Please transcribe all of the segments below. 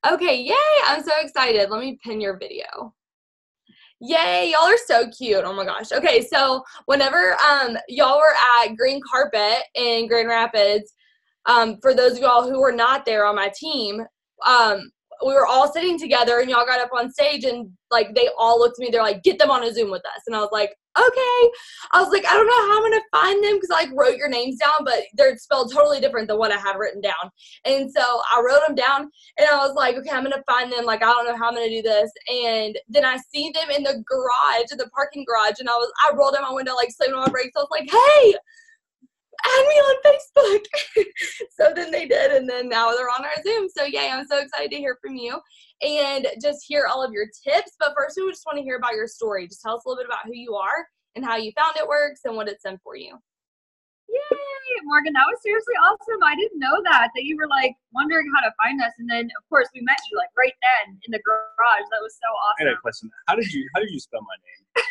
Okay, yay! I'm so excited. Let me pin your video. Yay, y'all are so cute. Oh my gosh. Okay, so whenever y'all were at Green Carpet in Grand Rapids, for those of y'all who were not there on my team, we were all sitting together and y'all got up on stage and like they all looked at me, they're like, get them on a Zoom with us. And I was like, okay. I was like, I don't know how I'm gonna find them because I like wrote your names down, but they're spelled totally different than what I had written down. And so I wrote them down and I was like, okay, I'm gonna find them. Like, I don't know how I'm gonna do this. And then I see them in the garage, in the parking garage, and I rolled down my window, like slammed on my brakes. I was like, hey, add me on Facebook. So then they did, and then now they're on our Zoom. So yay, I'm so excited to hear from you and just hear all of your tips. But first, we just want to hear about your story. Just tell us a little bit about who you are and how you found It Works and what it's done for you. Yay, Morgan, that was seriously awesome. I didn't know that you were like wondering how to find us, and then of course we met you like right then in the garage. That was so awesome. I had a question. How did you spell my name?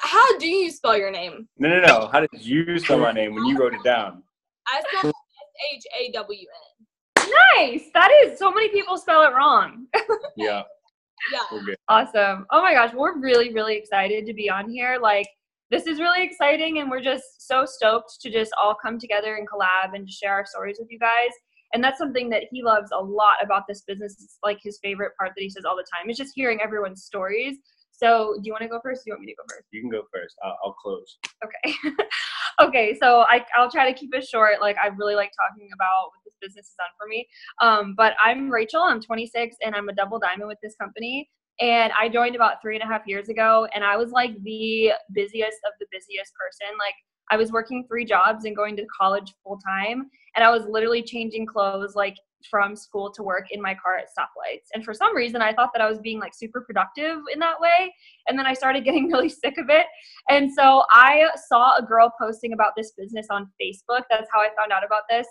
How do you spell your name? No. How did you spell my name when you wrote it down? I spell SHAWN. Nice. That is, so many people spell it wrong. Yeah. Yeah. Okay. Awesome. Oh my gosh, we're really, really excited to be on here. Like, this is really exciting, and we're just so stoked to just all come together and collab and to share our stories with you guys. And that's something that he loves a lot about this business. It's like his favorite part that he says all the time. It's just hearing everyone's stories. So do you want to go first? Do you want me to go first? You can go first. I'll close. Okay. Okay, so I'll try to keep it short. Like, I really like talking about what this business has done for me. But I'm Rachel. I'm 26, and I'm a double diamond with this company. And I joined about 3.5 years ago, and I was like the busiest of the busiest person. Like, I was working 3 jobs and going to college full time, and I was literally changing clothes like from school to work in my car at stoplights. And for some reason, I thought that I was being like super productive in that way. And then I started getting really sick of it. And so I saw a girl posting about this business on Facebook. That's how I found out about this.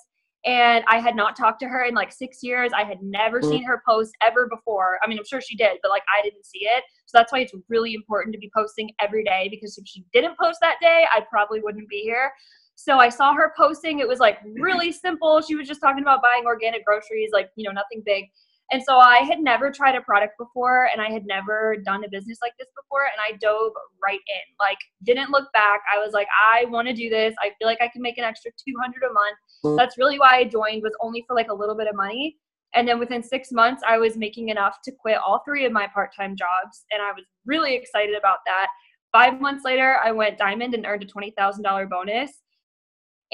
And I had not talked to her in like 6 years. I had never seen her post ever before. I mean, I'm sure she did, but like I didn't see it. So that's why it's really important to be posting every day, because if she didn't post that day, I probably wouldn't be here. So I saw her posting. It was like really simple. She was just talking about buying organic groceries, like, you know, nothing big. And so I had never tried a product before, and I had never done a business like this before. And I dove right in, like, didn't look back. I was like, I want to do this. I feel like I can make an extra $200 a month. That's really why I joined, was only for like a little bit of money. And then within 6 months, I was making enough to quit all 3 of my part-time jobs. And I was really excited about that. 5 months later, I went diamond and earned a $20,000 bonus.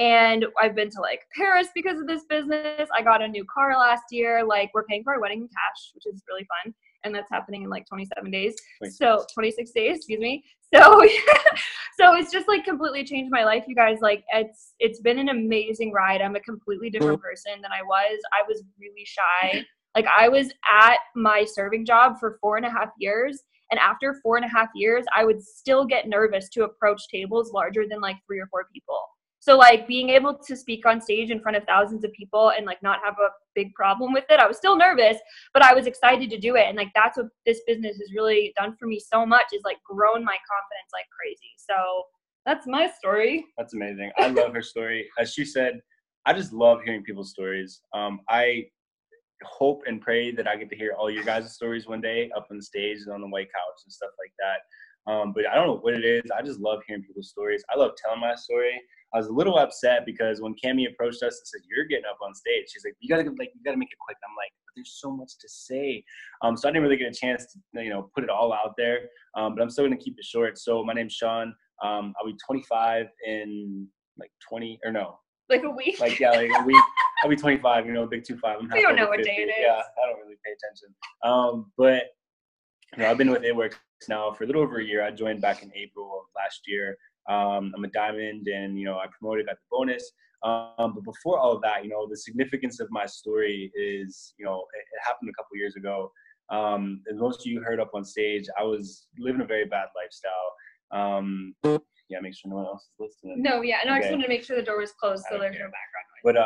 And I've been to like Paris because of this business. I got a new car last year. Like, we're paying for our wedding in cash, which is really fun. And that's happening in like 27 days. 26. So 26 days, excuse me. So, so it's just like completely changed my life, you guys. Like, it's been an amazing ride. I'm a completely different person than I was. I was really shy. Like, I was at my serving job for 4.5 years. And after 4.5 years, I would still get nervous to approach tables larger than like 3 or 4 people. So like being able to speak on stage in front of thousands of people and like not have a big problem with it. I was still nervous, but I was excited to do it. And like, that's what this business has really done for me so much, is like grown my confidence like crazy. So that's my story. That's amazing. I love her story. As she said, I just love hearing people's stories. I hope and pray that I get to hear all your guys' stories one day up on the stage and on the white couch and stuff like that. But I don't know what it is. I just love hearing people's stories. I love telling my story. I was a little upset because when Cammie approached us and said, "You're getting up on stage," she's like, you gotta make it quick. I'm like, but there's so much to say. So I didn't really get a chance to, put it all out there. But I'm still gonna keep it short. So my name's Sean. I'll be 25 in like 20 or no. Like a week? Like a week. I'll be 25, big 25. We don't know what day it is. Yeah, I don't really pay attention. But I've been with It Works now for a little over a year. I joined back in April of last year. I'm a diamond, and I promoted, got the bonus. But before all of that, the significance of my story is, it happened a couple years ago. As most of you heard up on stage, I was living a very bad lifestyle. Yeah, make sure no one else is listening. No, yeah, no, okay. I just wanted to make sure the door was closed so there's no background noise. But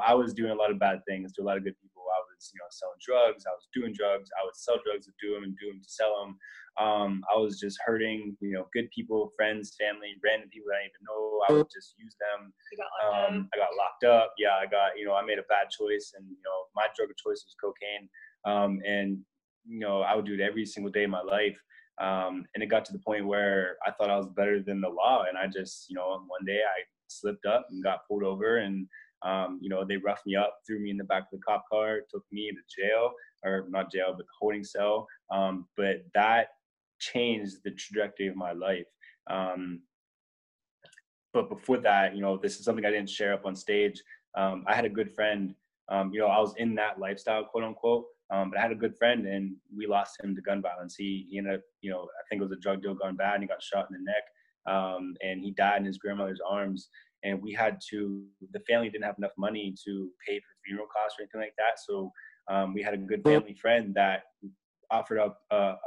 I was doing a lot of bad things to a lot of good people. I was, selling drugs. I was doing drugs. I would sell drugs to do them and do them to sell them. I was just hurting, good people, friends, family, random people that I didn't even know. I would just use them. You got locked up. I got locked up. Yeah, I made a bad choice, and my drug of choice was cocaine. And I would do it every single day of my life. And it got to the point where I thought I was better than the law, and I just, one day I slipped up and got pulled over, and they roughed me up, threw me in the back of the cop car, took me to jail, or not jail, but the holding cell. But that changed the trajectory of my life. But before that, this is something I didn't share up on stage. I had a good friend. I was in that lifestyle, quote unquote. But I had a good friend, and we lost him to gun violence. He ended up, I think it was a drug deal gone bad, and he got shot in the neck. And he died in his grandmother's arms. And the family didn't have enough money to pay for funeral costs or anything like that. So we had a good family friend that offered up a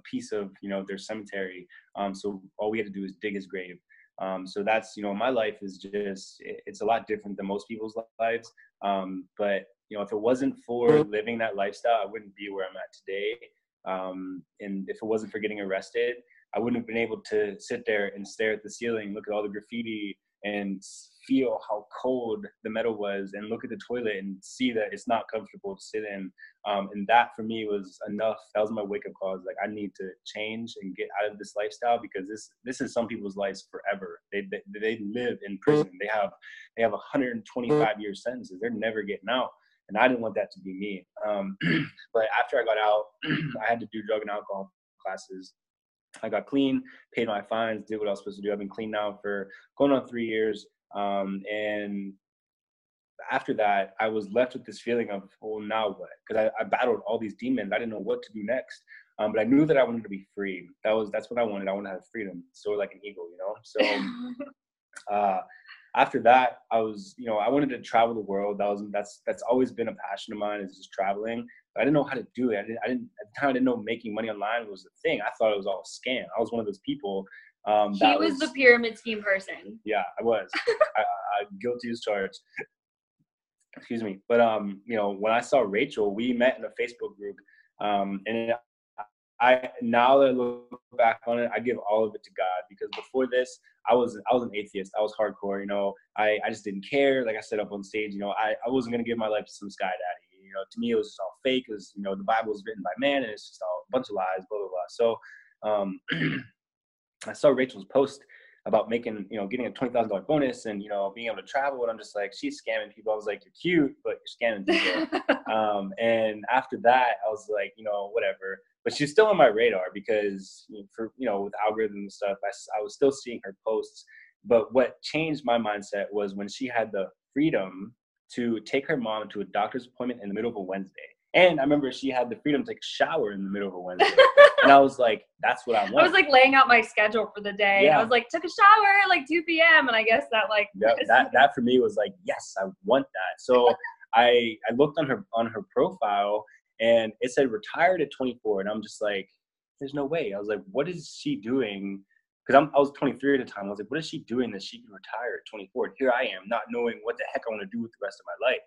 piece of, their cemetery. So all we had to do is dig his grave. So that's, my life is just, it's a lot different than most people's lives. But, if it wasn't for living that lifestyle, I wouldn't be where I'm at today. And if it wasn't for getting arrested, I wouldn't have been able to sit there and stare at the ceiling, look at all the graffiti, and feel how cold the metal was, and look at the toilet and see that it's not comfortable to sit in. And that for me was enough. That was my wake-up call. Like, I need to change and get out of this lifestyle, because this is some people's lives forever. They live in prison. They have 125-year sentences. They're never getting out. And I didn't want that to be me. But after I got out, I had to do drug and alcohol classes. I got clean, paid my fines, did what I was supposed to do. I've been clean now for going on 3 years. And after that, I was left with this feeling of, well, now what? Because I battled all these demons. I didn't know what to do next. But I knew that I wanted to be free. That's what I wanted. I wanted to have freedom. So like an eagle, So after that, I was, I wanted to travel the world. That's always been a passion of mine, is just traveling. But I didn't know how to do it. At the time, I didn't know making money online was a thing. I thought it was all a scam. I was one of those people. He was the pyramid scheme person. Yeah, I was. I'm guilty as charged. Excuse me. But when I saw Rachel, we met in a Facebook group, and now that I look back on it, I give all of it to God, because before this, I was an atheist. I was hardcore. I just didn't care. Like I said up on stage, I wasn't gonna give my life to some sky daddy. To me, it was just all fake. Because the Bible was written by man, and it's just all a bunch of lies, blah blah blah. So I saw Rachel's post about making, getting a $20,000 bonus and, being able to travel. And I'm just like, she's scamming people. I was like, you're cute, but you're scamming people. And after that, I was like, whatever. But she's still on my radar, because with algorithms and stuff, I was still seeing her posts. But what changed my mindset was when she had the freedom to take her mom to a doctor's appointment in the middle of a Wednesday. And I remember she had the freedom to take a shower in the middle of a Wednesday. And I was like, that's what I want. I was like laying out my schedule for the day. Yeah. I was like, took a shower like 2 p.m. And I guess that like. Yep, that for me was like, yes, I want that. So I looked on her profile, and it said retired at 24. And I'm just like, there's no way. I was like, what is she doing? Because I was 23 at the time. I was like, what is she doing that she can retire at 24? And here I am, not knowing what the heck I want to do with the rest of my life.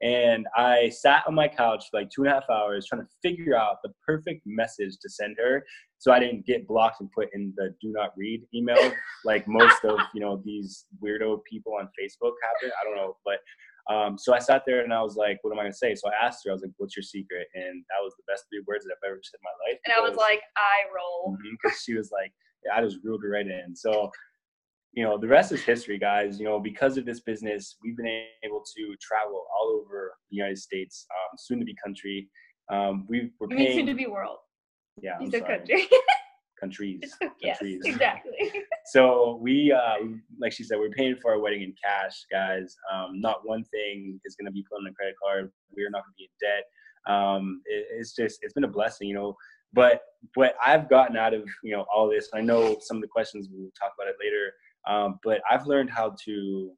And I sat on my couch for like 2.5 hours trying to figure out the perfect message to send her, so I didn't get blocked and put in the do not read email like most of these weirdo people on Facebook have it. I don't know, but so I sat there and I was like, what am I gonna say? So I asked her, I was like, what's your secret? And that was the best 3 words that I've ever said in my life. And I was like, I roll. Because she was like, yeah, I just reeled her right in. So the rest is history, guys. Because of this business, we've been able to travel all over the United States, soon to be country. We're paying soon to be world. Yeah, you said country. Countries. Yes, countries. Exactly. So we, like she said, we're paying for our wedding in cash, guys. Not one thing is going to be put on a credit card. We're not going to be in debt. It's been a blessing, But what I've gotten out of all this, I know some of the questions, we'll talk about it later. But I've learned how to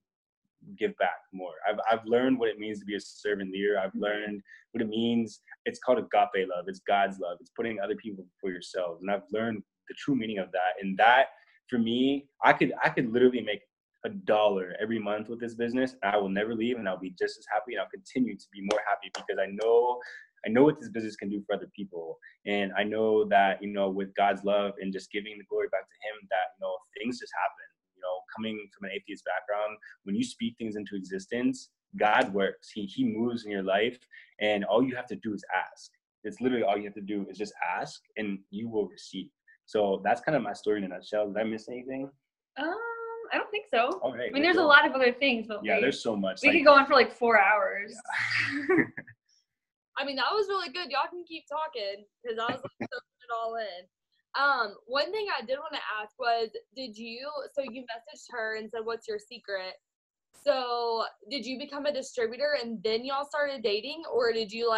give back more. I've learned what it means to be a servant leader. I've learned what it means. It's called agape love. It's God's love. It's putting other people before yourselves. And I've learned the true meaning of that. And that, for me, I could literally make $1 every month with this business, I will never leave, and I'll be just as happy, and I'll continue to be more happy because I know what this business can do for other people. And I know that, with God's love and just giving the glory back to him, that, things just happen. Coming from an atheist background, when you speak things into existence, God works. He moves in your life, and all you have to do is ask. It's literally all you have to do is just ask, and you will receive. So that's kind of my story in a nutshell. Did I miss anything? I don't think so. All right. I mean, there's a lot of other things, but there's so much. We could go on for like 4 hours. Yeah. I mean, that was really good. Y'all can keep talking because I was like soaking it all in. One thing I did want to ask was, so you messaged her and said, what's your secret? So did you become a distributor and then y'all started dating, or did you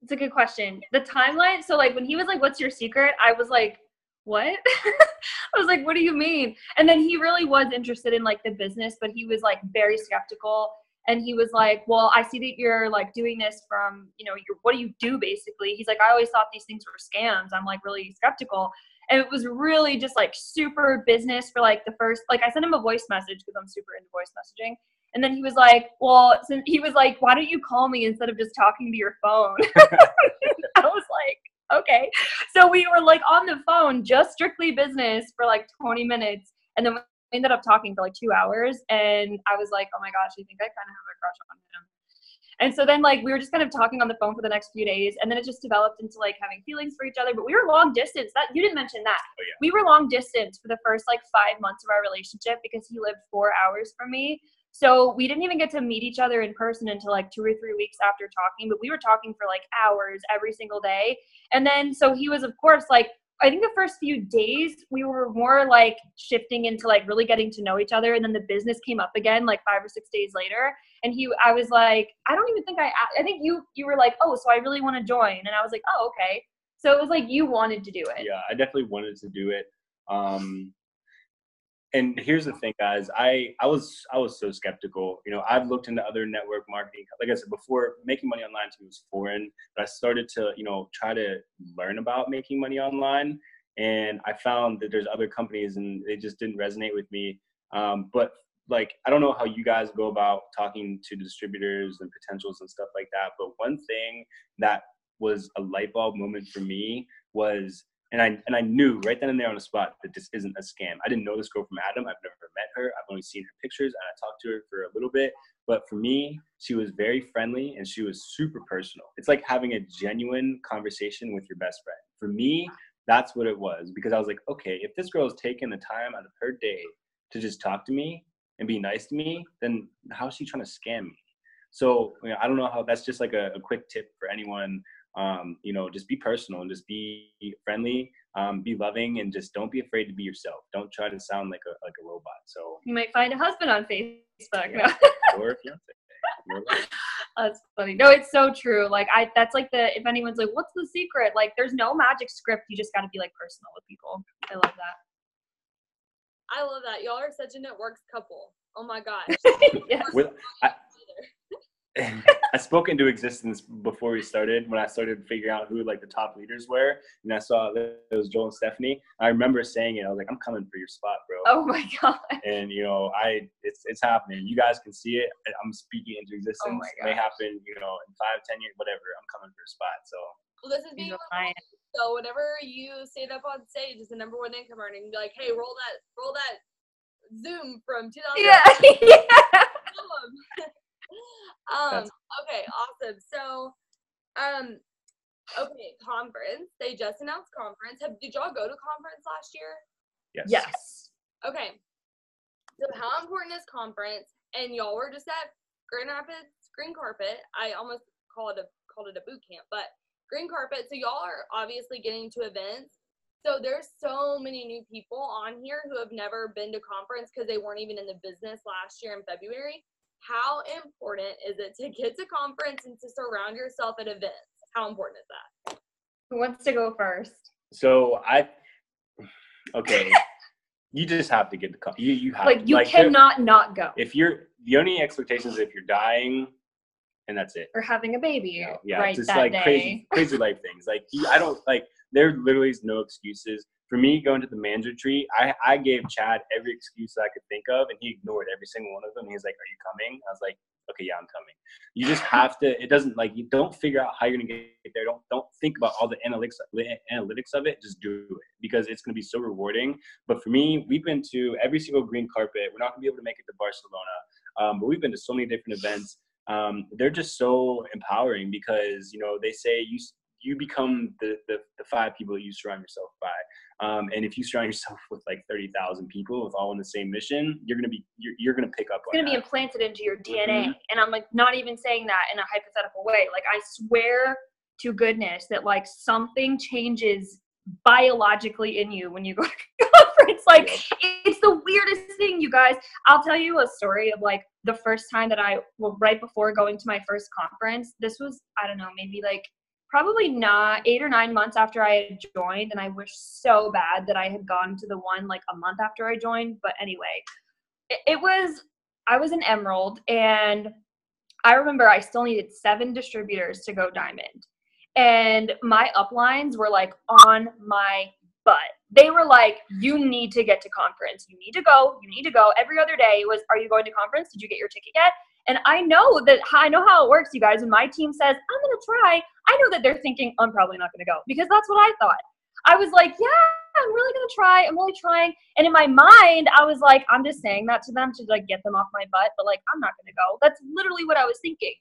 It's a good question. The timeline, so when he was like, what's your secret? I was like, what? I was like, what do you mean? And then he really was interested in the business, but he was very skeptical. And he was like, well, I see that you're doing this from, what do you do basically? He's like, I always thought these things were scams. I'm really skeptical. And it was really just super business for the first, I sent him a voice message because I'm super into voice messaging. And then he was like, well, why don't you call me instead of just talking to your phone? I was like, okay. So we were on the phone, just strictly business for 20 minutes. And then we ended up talking for 2 hours. And I was like, oh my gosh, I think I kind of have a crush on him. And so then we were just kind of talking on the phone for the next few days. And then it just developed into having feelings for each other. But we were long distance. That you didn't mention that. Oh, yeah. We were long distance for the first 5 months of our relationship because he lived 4 hours from me. So we didn't even get to meet each other in person until 2 or 3 weeks after talking, but we were talking for hours every single day. And then, so he was, of course, I think the first few days we were more shifting into really getting to know each other. And then the business came up again 5 or 6 days later. And I was like, I don't even think I think you were like, oh, so I really want to join. And I was like, oh, okay. So it was you wanted to do it. Yeah, I definitely wanted to do it. And here's the thing, guys. I was so skeptical. I've looked into other network marketing. Like I said before, making money online to me was foreign. But I started to, try to learn about making money online. And I found that there's other companies, and they just didn't resonate with me. But I don't know how you guys go about talking to distributors and potentials and stuff like that. But one thing that was a light bulb moment for me was, and I knew right then and there on the spot that this isn't a scam. I didn't know this girl from Adam. I've never met her. I've only seen her pictures, and I talked to her for a little bit. But for me, she was very friendly, and she was super personal. It's like having a genuine conversation with your best friend. For me, that's what it was, because I was like, okay, if this girl is taking the time out of her day to just talk to me and be nice to me, then how is she trying to scam me? So I don't know how. That's just a quick tip for anyone. Just be personal and just be friendly, be loving, and just don't be afraid to be yourself. Don't try to sound like a robot. So you might find a husband on Facebook. Yeah. Or a fiance. That's funny. No, it's so true. That's if anyone's like, what's the secret? There's no magic script. You just got to be personal with people. I love that. I love that. Y'all are such a networks couple. Oh my gosh. Yes. I spoke into existence before we started, when I started figuring out who the top leaders were, and I saw that it was Joel and Stephanie. I remember saying it. I was like, I'm coming for your spot, bro. Oh my God. And it's happening. You guys can see it. I'm speaking into existence. Oh my It may happen, in 5, 10 years, whatever. I'm coming for a spot. So well, this is being so whenever you stand up on stage as the #1 income earning, be like, hey, roll that Zoom from 2000. Yeah. Okay, awesome. So, okay, conference. They just announced conference. Did y'all go to conference last year? Yes. Okay. So how important is conference? And y'all were just at Grand Rapids Green Carpet. I almost called it a boot camp, but Green Carpet. So y'all are obviously getting to events. So there's so many new people on here who have never been to conference because they weren't even in the business last year in February. How important is it to get to conference and to surround yourself at events? How important is that? Who wants to go first? So okay, you just have to get the you have you cannot not go. If you're the only expectations, if you're dying, and that's it, or having a baby, yeah, right? just that day. crazy life things. I don't there literally is no excuses. For me, going to the manager tree, I gave Chad every excuse that I could think of, and he ignored every single one of them. He was like, "Are you coming?" I was like, "Okay, yeah, I'm coming." You just have to. It doesn't like you don't figure out how you're gonna get there. Don't think about all the analytics of it. Just do it because it's gonna be so rewarding. But for me, we've been to every single green carpet. We're not gonna be able to make it to Barcelona, but we've been to so many different events. They're just so empowering because they say you become the 5 people that you surround yourself by. And if you surround yourself with like 30,000 people with all in the same mission, you're gonna pick up. It's gonna be implanted into your DNA. And I'm like not even saying that in a hypothetical way. Like I swear to goodness that like something changes biologically in you when you go to conference. Like it's the weirdest thing, you guys. I'll tell you a story of like the first time that right before going to my first conference. This was, I don't know, maybe like probably not 8 or 9 months after I had joined, and I wish so bad that I had gone to the one like a month after I joined. But anyway, I was an Emerald, and I remember I still needed 7 distributors to go Diamond, and my uplines were like on my butt. They were like, "You need to get to conference. You need to go. You need to go." Every other day was, "Are you going to conference? Did you get your ticket yet?" And I know how it works, you guys. When my team says, "I'm going to try," I know that they're thinking, "I'm probably not going to go," because that's what I thought. I was like, "Yeah, I'm really going to try. I'm really trying." And in my mind, I was like, I'm just saying that to them to like get them off my butt, but like, I'm not going to go. That's literally what I was thinking.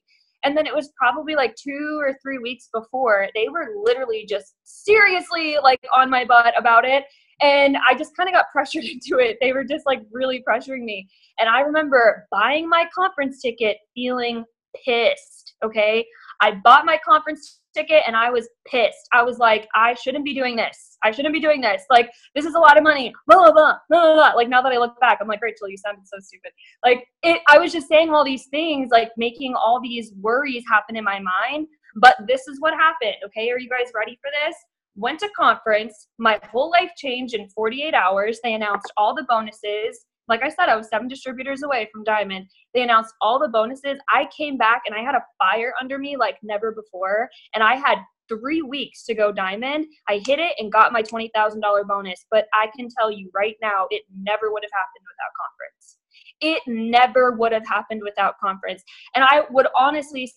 And then it was probably like 2 or 3 weeks before, they were literally just seriously like on my butt about it. And I just kind of got pressured into it. They were just like really pressuring me. And I remember buying my conference ticket feeling pissed, okay? I bought my conference ticket and I was pissed. I was like, I shouldn't be doing this. I shouldn't be doing this. Like, this is a lot of money. Blah, blah, blah, blah, blah. Like, now that I look back, I'm like, Rachel, you sounded so stupid. Like, I was just saying all these things, like making all these worries happen in my mind. But this is what happened, okay? Are you guys ready for this? Went to conference. My whole life changed in 48 hours. They announced all the bonuses. Like I said, I was 7 distributors away from Diamond. They announced all the bonuses. I came back and I had a fire under me like never before. And I had 3 weeks to go Diamond. I hit it and got my $20,000 bonus. But I can tell you right now, it never would have happened without conference. It never would have happened without conference. And I would honestly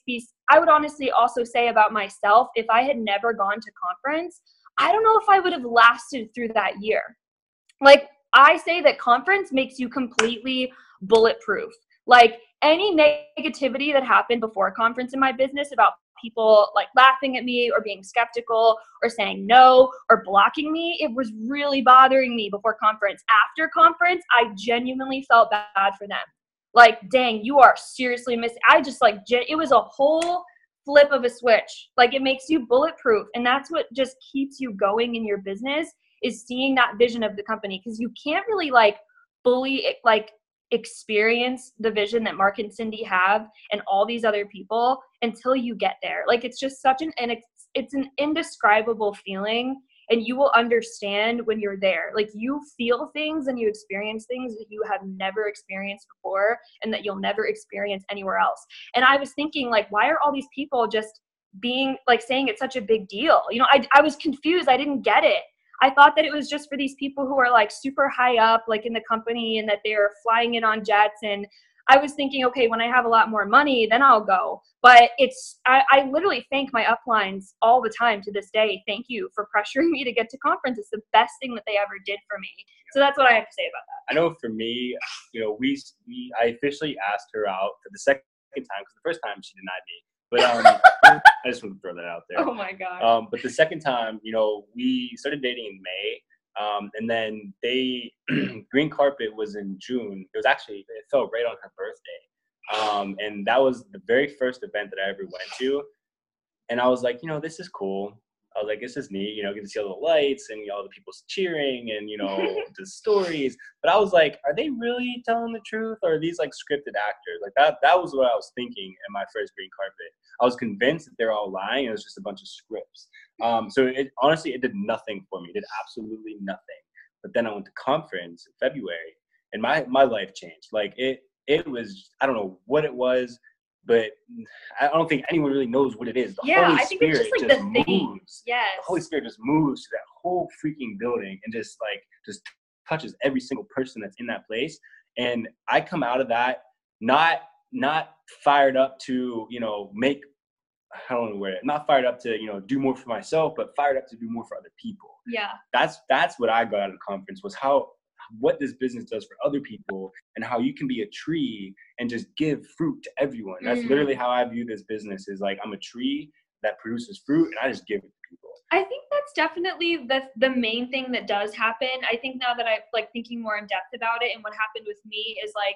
also say about myself, if I had never gone to conference, I don't know if I would have lasted through that year. Like, I say that conference makes you completely bulletproof. Like, any negativity that happened before conference in my business about people like laughing at me or being skeptical or saying no or blocking me, it was really bothering me before conference. After conference, I genuinely felt bad for them. Like, dang, you are seriously missing. I just like, it was a whole flip of a switch. Like, it makes you bulletproof. And that's what just keeps you going in your business, is seeing that vision of the company. Because you can't really like fully like experience the vision that Mark and Cindy have and all these other people until you get there. Like, it's just such it's an indescribable feeling, and you will understand when you're there. Like, you feel things and you experience things that you have never experienced before and that you'll never experience anywhere else. And I was thinking, like, why are all these people just being like saying it's such a big deal? You know, I was confused. I didn't get it. I thought that it was just for these people who are like super high up, like in the company, and that they're flying in on jets. And I was thinking, okay, when I have a lot more money, then I'll go. But I literally thank my uplines all the time to this day. Thank you for pressuring me to get to conference. It's the best thing that they ever did for me. So that's what I have to say about that. I know for me, you know, I officially asked her out for the second time, because the first time she denied me. But I just want to throw that out there. Oh my God. But the second time, you know, we started dating in May, and then green carpet was in June. It fell right on her birthday, and that was the very first event that I ever went to. And I was like, you know, this is cool. I was like, this is neat, you know, get to see all the lights and all the people cheering and, you know, the stories. But I was like, are they really telling the truth, or are these like scripted actors? Like that was what I was thinking in my first green carpet. I was convinced that they're all lying. It was just a bunch of scripts. So honestly, it did nothing for me. It did absolutely nothing. But then I went to conference in February, and my life changed. Like it was, I don't know what it was. but I don't think anyone really knows what it is. The Yeah, Holy I think Spirit it's just like just the thing. moves. Yes. The Holy Spirit just moves to that whole freaking building and just touches every single person that's in that place. And I come out of that not fired up to, make, I don't know where, not fired up to, do more for myself, but fired up to do more for other people. Yeah. That's what I got out of the conference, was what this business does for other people, and how you can be a tree and just give fruit to everyone. That's literally how I view this business, is like, I'm a tree that produces fruit and I just give it to people. I think that's definitely the main thing that does happen. I think now that I'm like thinking more in depth about it, and what happened with me is like,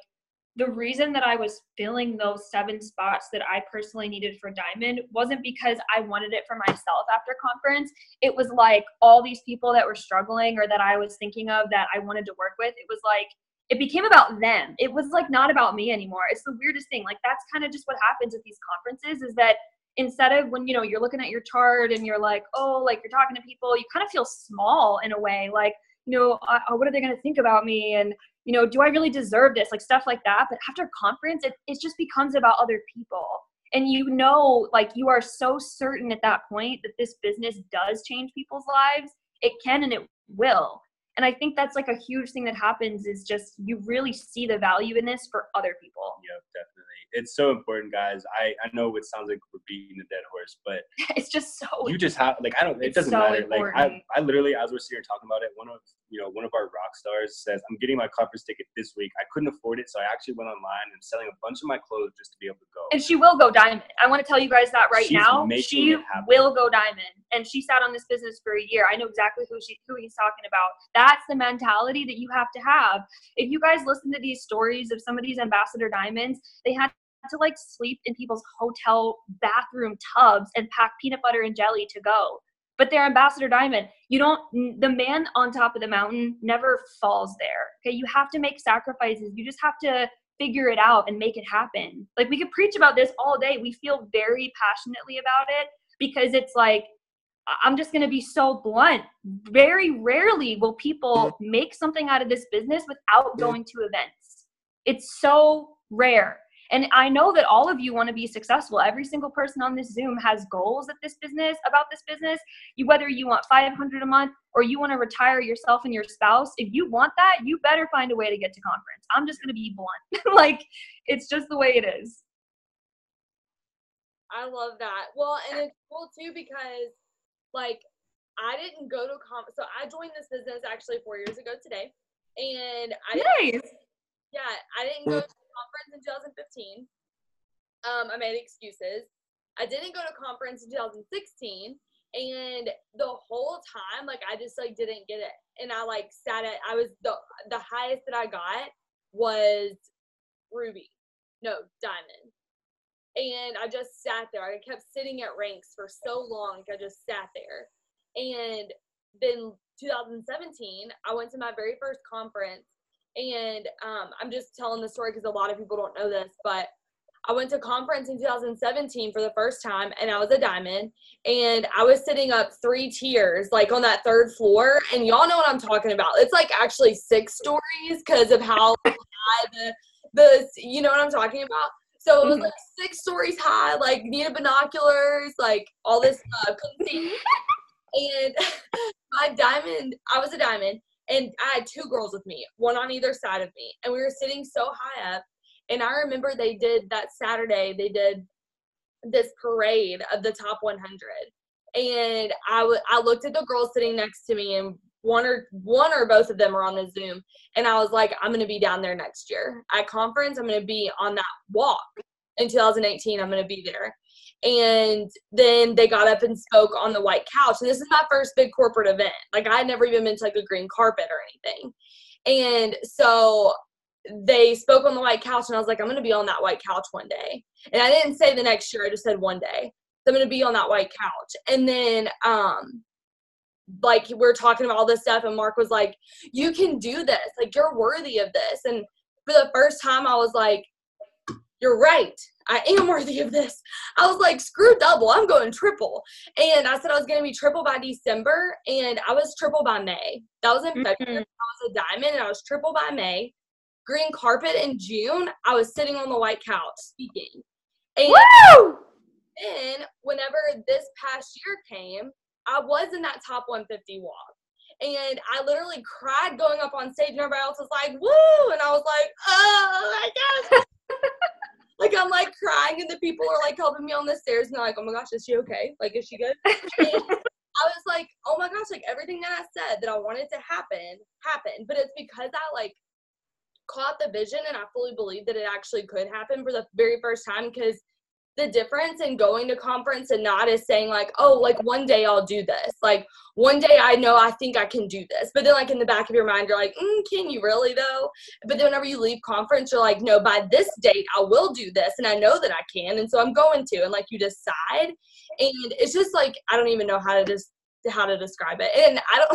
the reason that I was filling those 7 spots that I personally needed for Diamond wasn't because I wanted it for myself after conference. It was like all these people that were struggling, or that I was thinking of that I wanted to work with. It was like, it became about them. It was like not about me anymore. It's the weirdest thing. Like, that's kind of just what happens at these conferences, is that instead of when, you're looking at your chart and you're like, oh, like you're talking to people, you kind of feel small in a way. Like, what are they going to think about me? And, do I really deserve this? Like stuff like that. But after conference, it just becomes about other people. And like you are so certain at that point that this business does change people's lives. It can and it will. And I think that's like a huge thing that happens, is just you really see the value in this for other people. Yeah, definitely. It's so important, guys. I know it sounds like we're beating a dead horse, but it's just so, you just have, like, it doesn't so matter. important. Like I literally, as we're sitting here talking about it, one of our rock stars says, I'm getting my conference ticket this week. I couldn't afford it, so I actually went online and selling a bunch of my clothes just to be able to go. And she will go Diamond. I want to tell you guys that She's now. She will go Diamond. And she sat on this business for a year. I know exactly who he's talking about. That's the mentality that you have to have. If you guys listen to these stories of some of these Ambassador Diamonds, they had to like sleep in people's hotel bathroom tubs and pack peanut butter and jelly to go. But they're Ambassador Diamond. The man on top of the mountain never falls there. Okay, you have to make sacrifices. You just have to figure it out and make it happen. Like, we could preach about this all day. We feel very passionately about it because it's like, I'm just going to be so blunt. Very rarely will people make something out of this business without going to events. It's so rare. And I know that all of you want to be successful. Every single person on this Zoom has goals about this business. Whether you want $500 a month or you want to retire yourself and your spouse, if you want that, you better find a way to get to conference. I'm just going to be blunt. Like, it's just the way it is. I love that. Well, and it's cool too because, like, I didn't go to conference. So I joined this business actually 4 years ago today. And I didn't go to conference in 2015. I made excuses. I didn't go to conference in 2016, and the whole time, like, I just like didn't get it. And I like I was the highest that I got was Diamond. And I just sat there. I kept sitting at ranks for so long. I just sat there. And then 2017, I went to my very first conference. And I'm just telling the story because a lot of people don't know this, but I went to a conference in 2017 for the first time, and I was a Diamond, and I was sitting up 3 tiers, like on that 3rd floor, and y'all know what I'm talking about. It's like actually 6 stories because of how high you know what I'm talking about? So it was like 6 stories high, like needed binoculars, like all this stuff, couldn't see. And I was a Diamond. And I had 2 girls with me, one on either side of me. And we were sitting so high up. And I remember they did this parade of the top 100. And I looked at the girls sitting next to me, and one or both of them were on the Zoom. And I was like, I'm going to be down there next year. At conference, I'm going to be on that walk. In 2018, I'm going to be there. And then they got up and spoke on the white couch. And this is my first big corporate event. Like, I had never even been to like a green carpet or anything. And so they spoke on the white couch, and I was like, I'm going to be on that white couch one day. And I didn't say the next year. I just said one day. So I'm going to be on that white couch. And then, like, we're talking about all this stuff, and Mark was like, you can do this. Like, you're worthy of this. And for the first time, I was like, you're right. I am worthy of this. I was like, screw double. I'm going triple. And I said I was going to be triple by December, and I was triple by May. That was in February. I was a Diamond, and I was triple by May. Green carpet in June, I was sitting on the white couch speaking. And Woo! then whenever this past year came, I was in that top 150 walk. And I literally cried going up on stage and everybody else was like, woo! And I was like, oh my gosh. Like, I'm like crying and the people are like helping me on the stairs and they're like, oh my gosh, is she okay? Like, is she good? And I was like, oh my gosh, like everything that I said that I wanted to happen happened. But it's because I like caught the vision and I fully believed that it actually could happen for the very first time, because the difference in going to conference and not is saying like, oh, like one day I'll do this. Like one day I know I think I can do this. But then like in the back of your mind, you're like, can you really though? But then whenever you leave conference, you're like, no, by this date I will do this. And I know that I can. And so I'm going to, and like you decide. And it's just like, I don't even know how to describe it. And I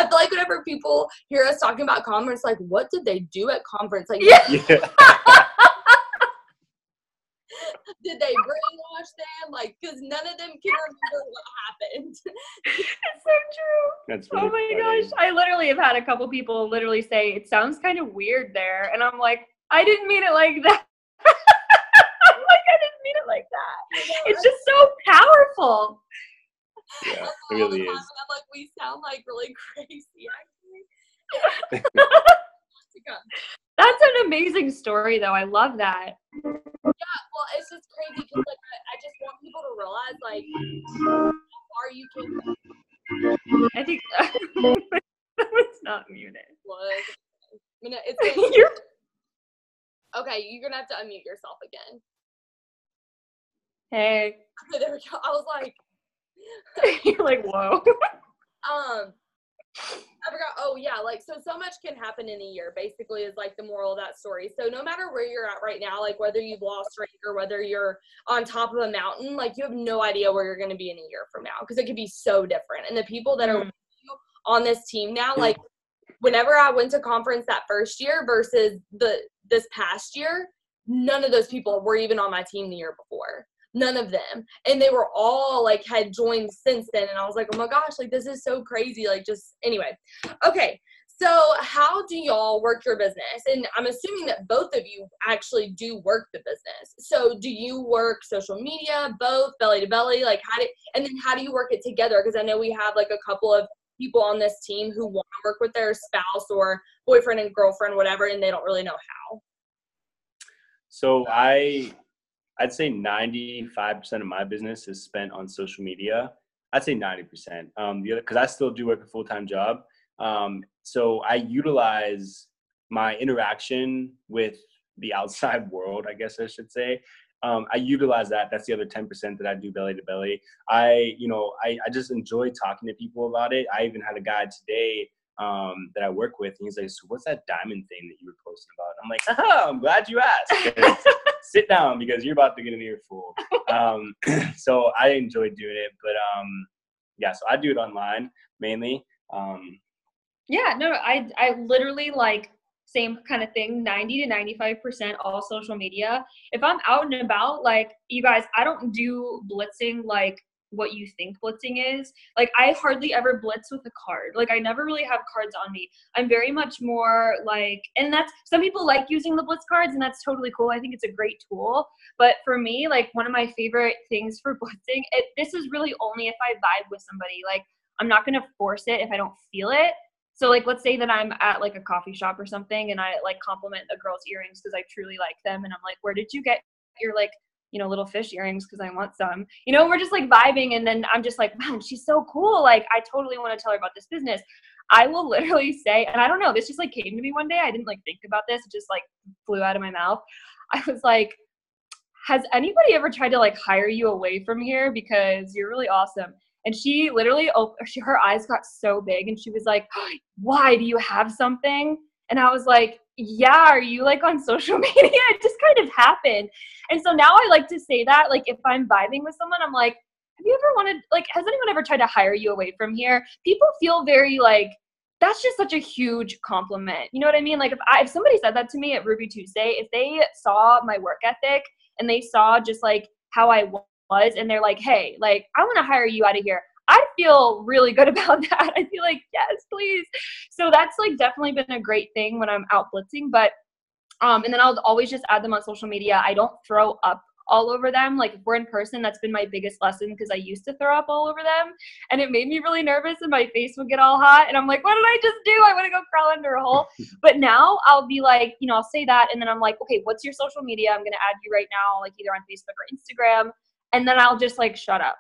feel like whenever people hear us talking about conference, like what did they do at conference? Like, Yeah. did they brainwash them? Like, because none of them can remember what happened. It's so true. That's really Oh my funny. gosh. I literally have had a couple people literally say, it sounds kind of weird there. And I'm like, I didn't mean it like that. I'm like, I didn't mean it like that. It's just so powerful. Yeah, it All really the time, is. and I'm like, we sound like really crazy, actually. That's an amazing story, though. I love that. Well, it's just crazy because like I just want people to realize like how far you can I think that was not muted. look. You know, it's gonna, You're okay. You're gonna have to unmute yourself again. Hey. Okay, there we go. I was like, You're like, whoa. I forgot. Oh yeah, like so much can happen in a year. Basically, is like the moral of that story. So no matter where you're at right now, like whether you've lost rank or whether you're on top of a mountain, like you have no idea where you're going to be in a year from now, because it could be so different. And the people that are with you on this team now, like whenever I went to conference that first year versus this past year, none of those people were even on my team the year before. None of them. And they were all like had joined since then. And I was like, oh my gosh, like this is so crazy. Like just anyway. Okay. So how do y'all work your business? And I'm assuming that both of you actually do work the business. So do you work social media, both belly to belly? Like and then how do you work it together? Because I know we have like a couple of people on this team who want to work with their spouse or boyfriend and girlfriend, whatever, and they don't really know how. So I'd say 95% of my business is spent on social media. I'd say 90%. The other, because I still do work a full-time job. So I utilize my interaction with the outside world, I guess I should say. I utilize that. That's the other 10% that I do belly to belly. I just enjoy talking to people about it. I even had a guy today that I work with, and he's like, so what's that diamond thing that you were posting about? I'm like, I'm glad you asked. Sit down because you're about to get an earful. So I enjoy doing it, but yeah, so I do it online mainly. Yeah, no, I literally like same kind of thing, 90 to 95% all social media. If I'm out and about, like you guys, I don't do blitzing like what you think blitzing is. Like I hardly ever blitz with a card. Like I never really have cards on me. I'm very much more like, and that's, some people like using the blitz cards and that's totally cool. I think it's a great tool. But for me, like one of my favorite things for blitzing, this is really only if I vibe with somebody. Like I'm not going to force it if I don't feel it. So like, let's say that I'm at like a coffee shop or something and I like compliment a girl's earrings because I truly like them. And I'm like, where did you get your like, you know, little fish earrings because I want some, you know, we're just like vibing. And then I'm just like, man, she's so cool. Like, I totally want to tell her about this business. I will literally say, and I don't know, this just like came to me one day. I didn't like think about this. It just like flew out of my mouth. I was like, has anybody ever tried to like hire you away from here? Because you're really awesome. And she literally, her eyes got so big and she was like, why, do you have something? And I was like, yeah, are you like on social media? It just kind of happened. And so now I like to say that, like, if I'm vibing with someone, I'm like, have you ever wanted, like, has anyone ever tried to hire you away from here? People feel very like, that's just such a huge compliment. You know what I mean? Like if somebody said that to me at Ruby Tuesday, if they saw my work ethic and they saw just like how I was and they're like, hey, like, I want to hire you out of here, I feel really good about that. I feel like, yes, please. So that's like definitely been a great thing when I'm out blitzing. But and then I'll always just add them on social media. I don't throw up all over them. Like if we're in person, that's been my biggest lesson because I used to throw up all over them and it made me really nervous and my face would get all hot and I'm like, what did I just do? I want to go crawl under a hole. But now I'll be like, you know, I'll say that and then I'm like, okay, what's your social media? I'm going to add you right now, like either on Facebook or Instagram. And then I'll just like shut up.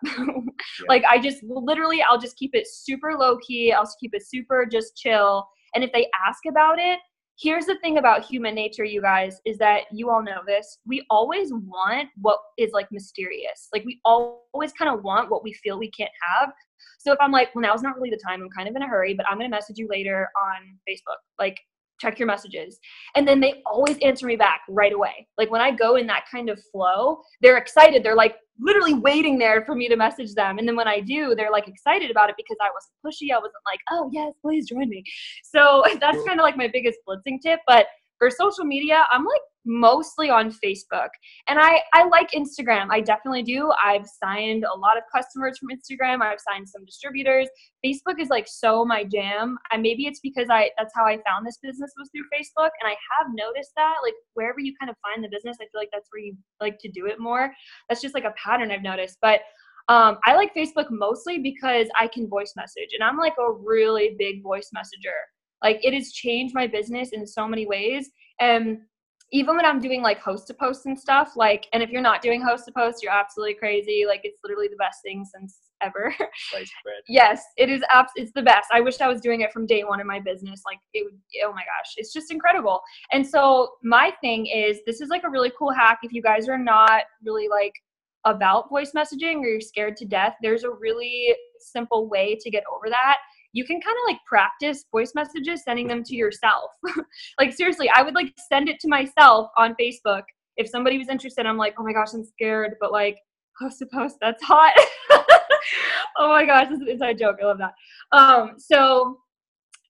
Like I just literally, I'll just keep it super low key. I'll keep it super just chill. And if they ask about it, here's the thing about human nature, you guys, is that you all know this. We always want what is like mysterious. Like we always kind of want what we feel we can't have. So if I'm like, well, now's not really the time. I'm kind of in a hurry, but I'm going to message you later on Facebook. Like, check your messages. And then they always answer me back right away. Like when I go in that kind of flow, they're excited. They're like literally waiting there for me to message them. And then when I do, they're like excited about it because I wasn't pushy. I wasn't like, oh yes, please join me. So that's kind of like my biggest blitzing tip. But for social media, I'm like mostly on Facebook. And I like Instagram. I definitely do. I've signed a lot of customers from Instagram. I've signed some distributors. Facebook is like so my jam. Maybe it's because that's how I found this business was through Facebook. And I have noticed that like wherever you kind of find the business, I feel like that's where you like to do it more. That's just like a pattern I've noticed. But I like Facebook mostly because I can voice message and I'm like a really big voice messenger. Like it has changed my business in so many ways. And even when I'm doing like host to post and stuff, like, and if you're not doing host to post, you're absolutely crazy. Like it's literally the best thing since ever. Sliced bread. Yes, it is. It's the best. I wish I was doing it from day one in my business. Like it would, oh my gosh, it's just incredible. And so my thing is, this is like a really cool hack. If you guys are not really like about voice messaging or you're scared to death, there's a really simple way to get over that. You can kind of like practice voice messages, sending them to yourself. Like seriously, I would like send it to myself on Facebook. If somebody was interested, I'm like, oh my gosh, I'm scared, but like host to post, that's hot. Oh my gosh, this is an inside joke. I love that.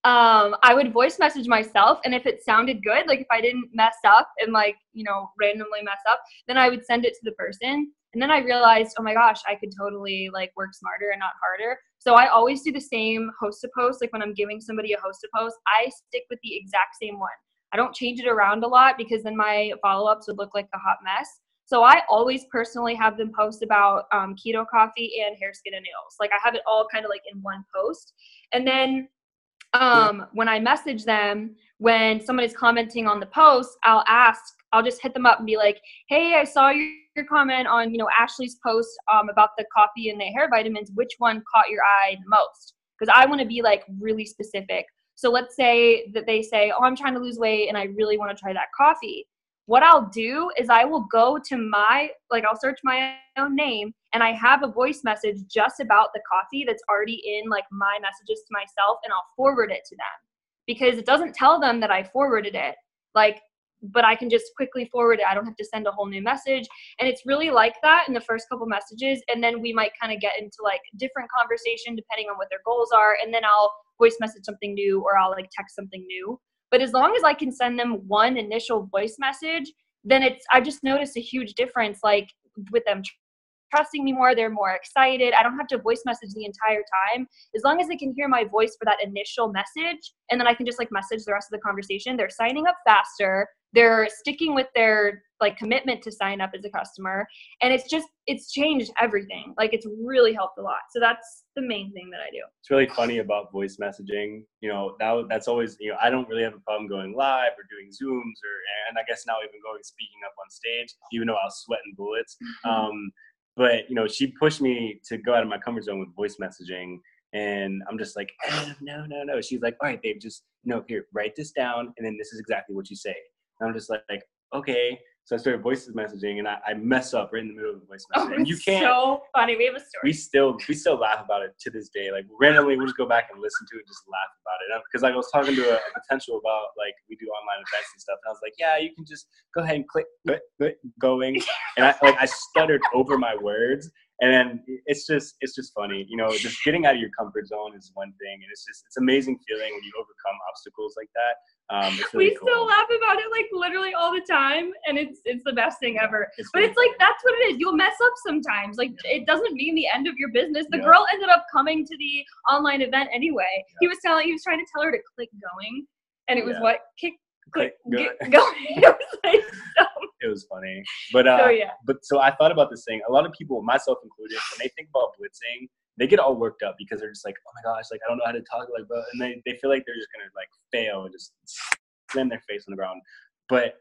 I would voice message myself, and if it sounded good, like if I didn't mess up and like, you know, randomly mess up, then I would send it to the person. And then I realized, oh my gosh, I could totally like work smarter and not harder. So I always do the same host to post. Like when I'm giving somebody a host to post, I stick with the exact same one. I don't change it around a lot because then my follow-ups would look like a hot mess. So I always personally have them post about keto coffee and hair, skin, and nails. Like I have it all kind of like in one post. And then when I message them, when somebody's commenting on the post, I'll just hit them up and be like, hey, I saw your comment on, you know, Ashley's post about the coffee and the hair vitamins. Which one caught your eye the most? Because I want to be like really specific. So let's say that they say, oh, I'm trying to lose weight and I really want to try that coffee. What I'll do is I will go to I'll search my own name and I have a voice message just about the coffee that's already in like my messages to myself, and I'll forward it to them because it doesn't tell them that I forwarded it. But I can just quickly forward it. I don't have to send a whole new message. And it's really like that in the first couple messages. And then we might kind of get into like different conversation depending on what their goals are. And then I'll voice message something new or I'll like text something new. But as long as I can send them one initial voice message, then I just noticed a huge difference, like with them trusting me more, they're more excited. I don't have to voice message the entire time. As long as they can hear my voice for that initial message, and then I can just like message the rest of the conversation, they're signing up faster. They're sticking with their like commitment to sign up as a customer. And it's changed everything. Like it's really helped a lot. So that's the main thing that I do. It's really funny about voice messaging. You know, that's always, you know, I don't really have a problem going live or doing Zooms and I guess now even speaking up on stage, even though I was sweating bullets. But, you know, she pushed me to go out of my comfort zone with voice messaging. And I'm just like, no. She's like, all right, babe, just, you know, here, write this down. And then this is exactly what you say. And I'm just like, okay. So I started voice messaging and I mess up right in the middle of the voice message. And you can't. So funny. We have a story. We still laugh about it to this day. Like randomly, we'll just go back and listen to it and just laugh about it. Because I was talking to a potential about like we do online events and stuff. And I was like, yeah, you can just go ahead and click going. And I stuttered over my words. And then it's just funny, you know, just getting out of your comfort zone is one thing. And it's amazing feeling when you overcome obstacles like that. It's really cool. Still laugh about it like literally all the time. And it's the best thing ever. It's like, that's what it is. You'll mess up sometimes. Like it doesn't mean the end of your business. The girl ended up coming to the online event anyway. He was trying to tell her to click going. And it was Click, Go. go. It was like so. It was funny, but Yeah. so I thought about this thing. A lot of people, myself included, when they think about blitzing, they get all worked up because they're just like, oh my gosh, like I don't know how to talk like that, and they feel like they're just gonna like fail and just slam their face on the ground. But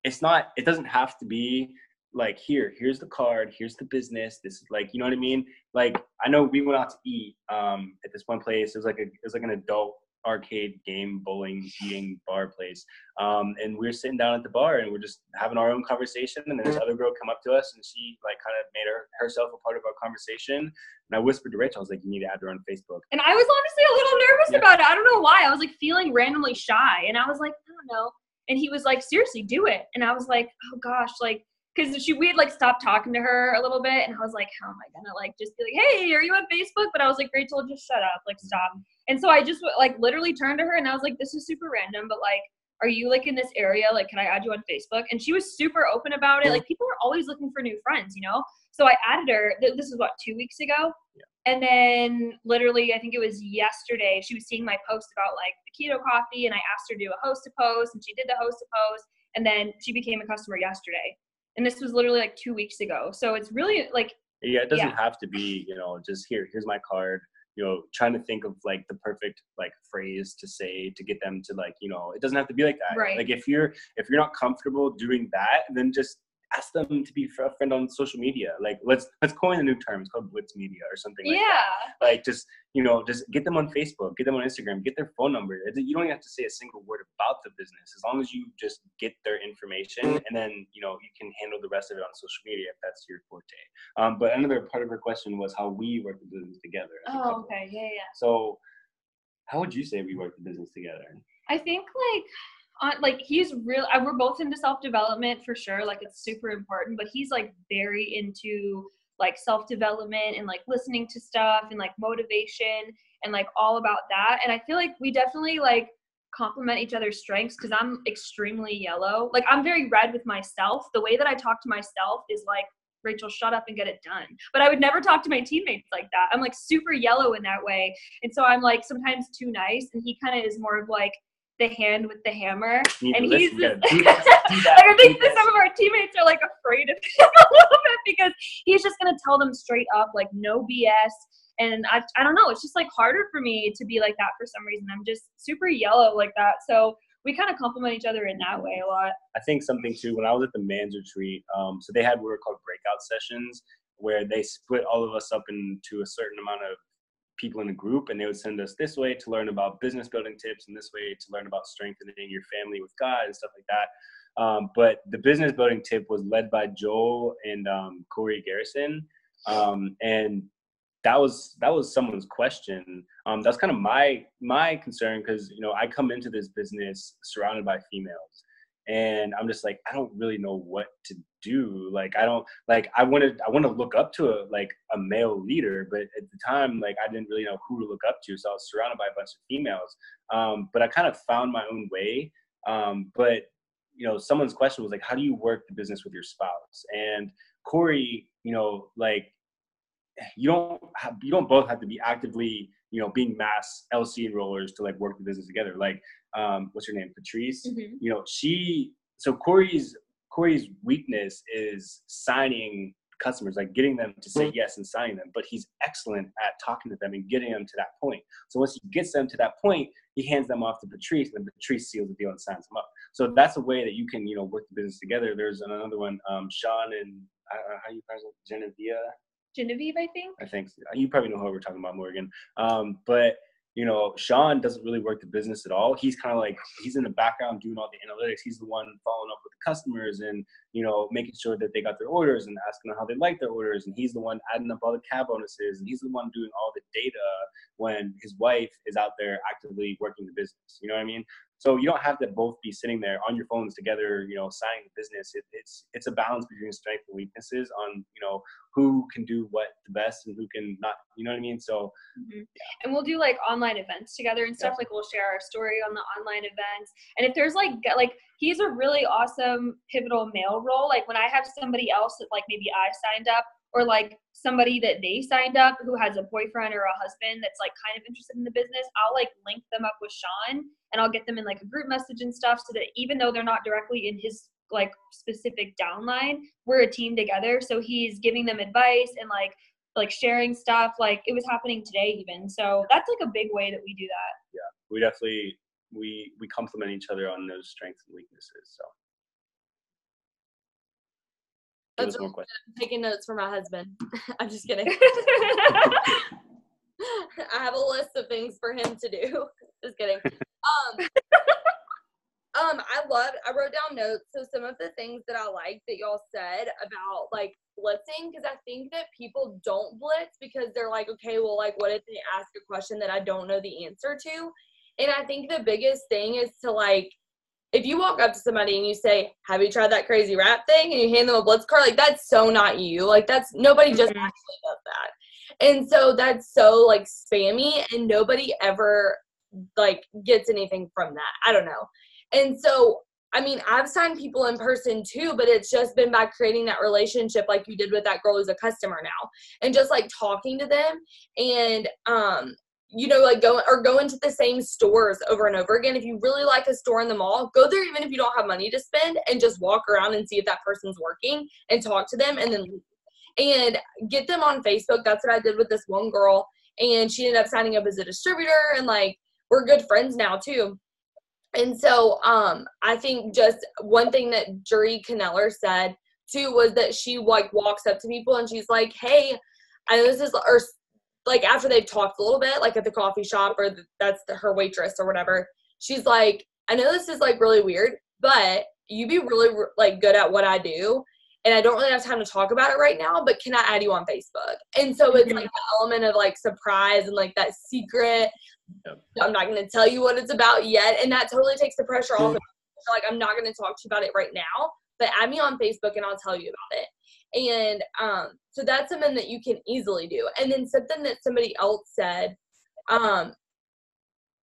it's not. It doesn't have to be like here's the card, here's the business. This is like, you know what I mean? Like I know we went out to eat at this one place. It was like an adult arcade game bowling eating bar place, and we were sitting down at the bar and we're just having our own conversation, and then this other girl come up to us and she like kind of made herself a part of our conversation, and I whispered to Rachel, I was like, you need to add her on Facebook. And I was honestly a little nervous about it. I don't know why. I was like feeling randomly shy, and I was like, I don't know. And he was like, seriously, do it. And I was like, oh gosh, like, because we had like stopped talking to her a little bit, and I was like, how am I gonna like just be like, hey, are you on Facebook? But I was like, Rachel, just shut up, like stop. And so I just like literally turned to her and I was like, this is super random, but like, are you like in this area? Like, can I add you on Facebook? And she was super open about it. Like, people are always looking for new friends, you know? So I added her. This is what, 2 weeks ago? Yeah. And then literally, I think it was yesterday, she was seeing my post about like the keto coffee, and I asked her to do a host to post, and she did the host to post, and then she became a customer yesterday. And this was literally like 2 weeks ago. So it's really like, yeah, it doesn't have to be, you know, just here's my card, you know, trying to think of like the perfect like phrase to say to get them to like, you know, it doesn't have to be like that. Right. Like if you're not comfortable doing that, then just ask them to be a friend on social media. Like let's coin a new term. It's called Blitz Media or something like that. Like just, you know, just get them on Facebook, get them on Instagram, get their phone number. You don't even have to say a single word about the business, as long as you just get their information, and then, you know, you can handle the rest of it on social media if that's your forte. But another part of her question was how we work the business together. oh, okay, yeah. So how would you say we work the business together? I think like he's real. We're both into self-development for sure. Like it's super important, but he's like very into like self-development and like listening to stuff and like motivation and like all about that. And I feel like we definitely like complement each other's strengths, because I'm extremely yellow. Like I'm very red with myself. The way that I talk to myself is like, Rachel, shut up and get it done. But I would never talk to my teammates like that. I'm like super yellow in that way. And so I'm like sometimes too nice, and he kind of is more of like the hand with the hammer. And he's just, I think that some of our teammates are like afraid of him a little bit, because he's just going to tell them straight up, like no BS. And I don't know, it's just like harder for me to be like that for some reason. I'm just super yellow like that. So we kind of complement each other in that way a lot. I think something too, when I was at the man's retreat, so they had what were called breakout sessions, where they split all of us up into a certain amount of people in a group, and they would send us this way to learn about business building tips, and this way to learn about strengthening your family with God and stuff like that. But the business building tip was led by Joel and Corey Garrison, and that was someone's question. That's kind of my concern, because, you know, I come into this business surrounded by females, and I'm just like, I don't really know what to do. Like I want to look up to a male leader, but at the time, like I didn't really know who to look up to, so I was surrounded by a bunch of females. But I kind of found my own way. But you know, someone's question was like, how do you work the business with your spouse? And Corey, you know, like you don't both have to be actively, you know, being mass LC enrollers to like work the business together. Like, what's her name? Patrice. Mm-hmm. You know, Corey's weakness is signing customers, like getting them to say yes and signing them. But he's excellent at talking to them and getting them to that point. So once he gets them to that point, he hands them off to Patrice, and then Patrice seals the deal and signs them up. So that's a way that you can, you know, work the business together. There's another one, Sean and how you pronounce it? Genevieve, I think. You probably know who we're talking about, Morgan. But you know, Sean doesn't really work the business at all. He's kind of like, he's in the background doing all the analytics. He's the one following up with the customers and, you know, making sure that they got their orders and asking them how they like their orders. And he's the one adding up all the CAB bonuses. And he's the one doing all the data when his wife is out there actively working the business. You know what I mean? So you don't have to both be sitting there on your phones together, you know, signing the business. It's a balance between strengths and weaknesses on, you know, who can do what the best and who can not, you know what I mean? So, yeah. And we'll do like online events together and stuff. Yeah. Like we'll share our story on the online events. And if there's like he's a really awesome pivotal male role. Like when I have somebody else that like maybe I signed up, or like somebody that they signed up who has a boyfriend or a husband that's like kind of interested in the business, I'll like link them up with Sean and I'll get them in like a group message and stuff so that even though they're not directly in his like specific downline, we're a team together. So he's giving them advice and like sharing stuff. Like it was happening today even. So that's like a big way that we do that. Yeah, we definitely, we complement each other on those strengths and weaknesses. So give us more questions. I'm taking notes for my husband. I'm just kidding. I have a list of things for him to do. Just kidding. I wrote down notes. So some of the things that I like that y'all said about like blitzing, because I think that people don't blitz because they're like, okay, well, like, what if they ask a question that I don't know the answer to? And I think the biggest thing is to like, if you walk up to somebody and you say, have you tried that crazy rap thing? And you hand them a blitz card, like that's so not you. Like that's, nobody just actually does that. And so that's so like spammy and nobody ever like gets anything from that. I don't know. And so, I mean, I've signed people in person too, but it's just been by creating that relationship like you did with that girl who's a customer now. And just like talking to them and, you know, like going to the same stores over and over again. If you really like a store in the mall, go there even if you don't have money to spend and just walk around and see if that person's working and talk to them and then leave. And get them on Facebook. That's what I did with this one girl. And she ended up signing up as a distributor and like we're good friends now too. And so I think just one thing that Juri Kneller said too was that she like walks up to people and she's like, hey, I know this is, or like after they've talked a little bit, like at the coffee shop or her waitress or whatever, she's like, I know this is like really weird, but you be really like good at what I do. And I don't really have time to talk about it right now, but can I add you on Facebook? And so it's like the element of like surprise and like that secret. Yep. I'm not going to tell you what it's about yet. And that totally takes the pressure off. So like, I'm not going to talk to you about it right now, but add me on Facebook and I'll tell you about it. And so that's something that you can easily do. And then something that somebody else said, I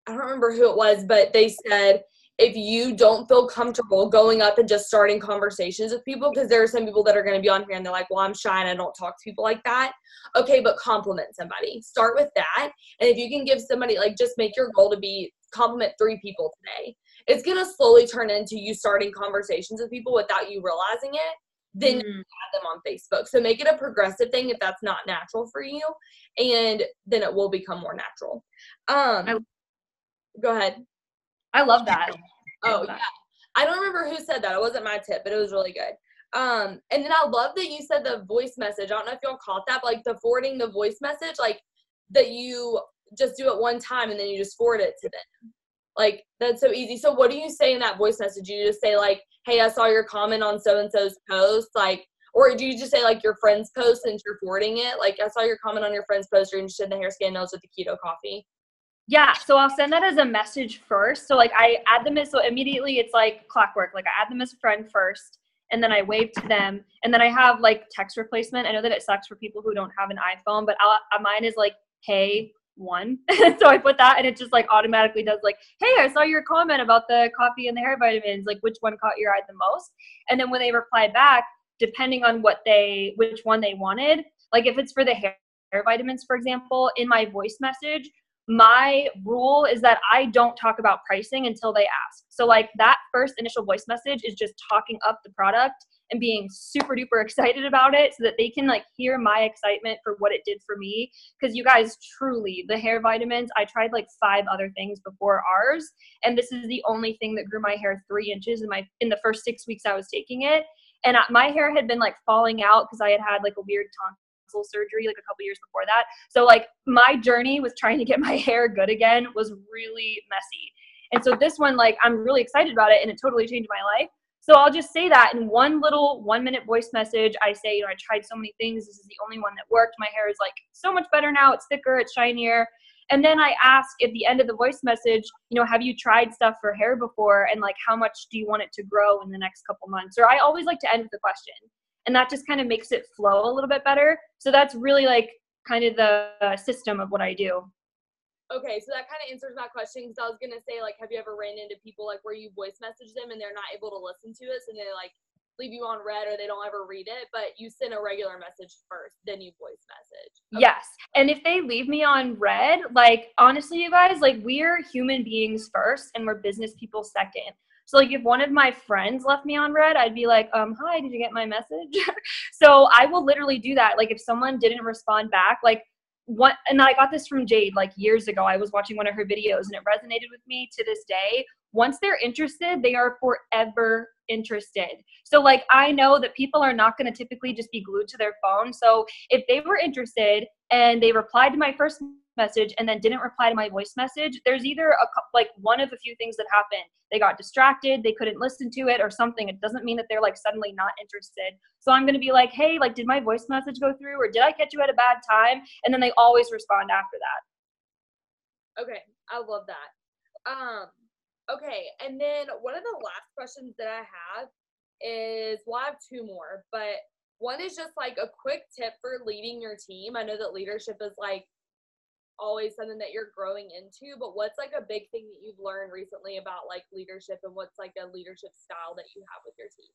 don't remember who it was, but they said, if you don't feel comfortable going up and just starting conversations with people, because there are some people that are going to be on here and they're like, well, I'm shy and I don't talk to people like that. Okay, but compliment somebody. Start with that. And if you can give somebody, like, just make your goal to be compliment 3 people today. It's going to slowly turn into you starting conversations with people without you realizing it. Then you add them on Facebook. So make it a progressive thing if that's not natural for you. And then it will become more natural. Go ahead. I love that. Yeah. I don't remember who said that. It wasn't my tip, but it was really good. And then I love that you said the voice message. I don't know if y'all caught that, but like the forwarding the voice message, like that you just do it one time and then you just forward it to them. Like that's so easy. So what do you say in that voice message? You just say like, hey, I saw your comment on so-and-so's post, like, or do you just say like your friend's post since you're forwarding it? Like I saw your comment on your friend's post, you're interested in the hair, skin, nails with the keto coffee. Yeah, so I'll send that as a message first. So like I add them as, so immediately it's like clockwork. Like I add them as a friend first, and then I wave to them, and then I have like text replacement. I know that it sucks for people who don't have an iPhone, but mine is like, hey, one. So I put that, and it just like automatically does like, hey, I saw your comment about the coffee and the hair vitamins. Like which one caught your eye the most? And then when they reply back, depending on which one they wanted, like if it's for the hair vitamins, for example, in my voice message, my rule is that I don't talk about pricing until they ask. So like that first initial voice message is just talking up the product and being super duper excited about it so that they can like hear my excitement for what it did for me. Because you guys, truly, the hair vitamins, I tried like 5 other things before ours, and this is the only thing that grew my hair 3 inches in the first 6 weeks I was taking it. And my hair had been like falling out because I had like a weird tonsil surgery like a couple years before that. So like my journey with trying to get my hair good again was really messy. And so this one, like I'm really excited about it and it totally changed my life. So I'll just say that in one little 1-minute voice message. I say, I tried so many things. This is the only one that worked. My hair is like so much better now. It's thicker, it's shinier. And then I ask at the end of the voice message, have you tried stuff for hair before? And like, how much do you want it to grow in the next couple months? Or I always like to end with a question. And that just kind of makes it flow a little bit better. So that's really like kind of the system of what I do. Okay, so that kind of answers my question because I was going to say, like, have you ever ran into people like where you voice message them and they're not able to listen to it? So they like leave you on red or they don't ever read it, but you send a regular message first, then you voice message. Okay. Yes. And if they leave me on red, like, honestly, you guys, like, we're human beings first and we're business people second. So, like, if one of my friends left me on red, I'd be like, hi, did you get my message? So I will literally do that. Like, if someone didn't respond back, like, what, and I got this from Jade, like, years ago. I was watching one of her videos and it resonated with me to this day. Once they're interested, they are forever interested. So, like, I know that people are not going to typically just be glued to their phone. So if they were interested and they replied to my first message and then didn't reply to my voice message, there's either like one of a few things that happened. They got distracted, they couldn't listen to it or something. It doesn't mean that they're like suddenly not interested. So I'm going to be like, hey, like, did my voice message go through or did I catch you at a bad time? And then they always respond after that. Okay, I love that. Okay, and then one of the last questions that I have is, well, I have two more, but one is just like a quick tip for leading your team. I know that leadership is like always something that you're growing into, but what's like a big thing that you've learned recently about like leadership, and what's like a leadership style that you have with your team?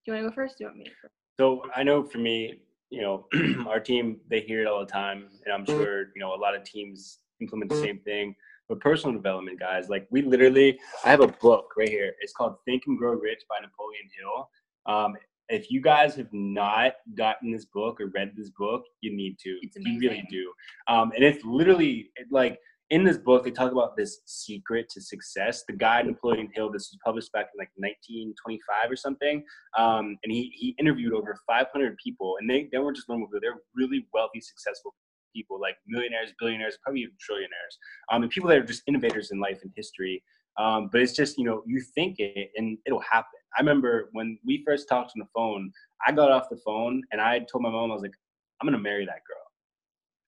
Do you want to go first? Do you want me to go first? So I know for me, you know, our team, they hear it all the time, and I'm sure, you know, a lot of teams implement the same thing. But personal development, guys, like we literally, I have a book right here. It's called Think and Grow Rich by Napoleon Hill. If you guys have not gotten this book or read this book, you need to. It's amazing. You really do. And it's literally like in this book, they talk about this secret to success. The guy, Napoleon Hill, this was published back in like 1925 or something. And he interviewed over 500 people, and they weren't just normal people. They're really wealthy, successful people, like millionaires, billionaires, probably even trillionaires, and people that are just innovators in life and history. But it's just, you know, you think it and it'll happen. I remember when we first talked on the phone, I got off the phone and I told my mom, I was like, I'm going to marry that girl.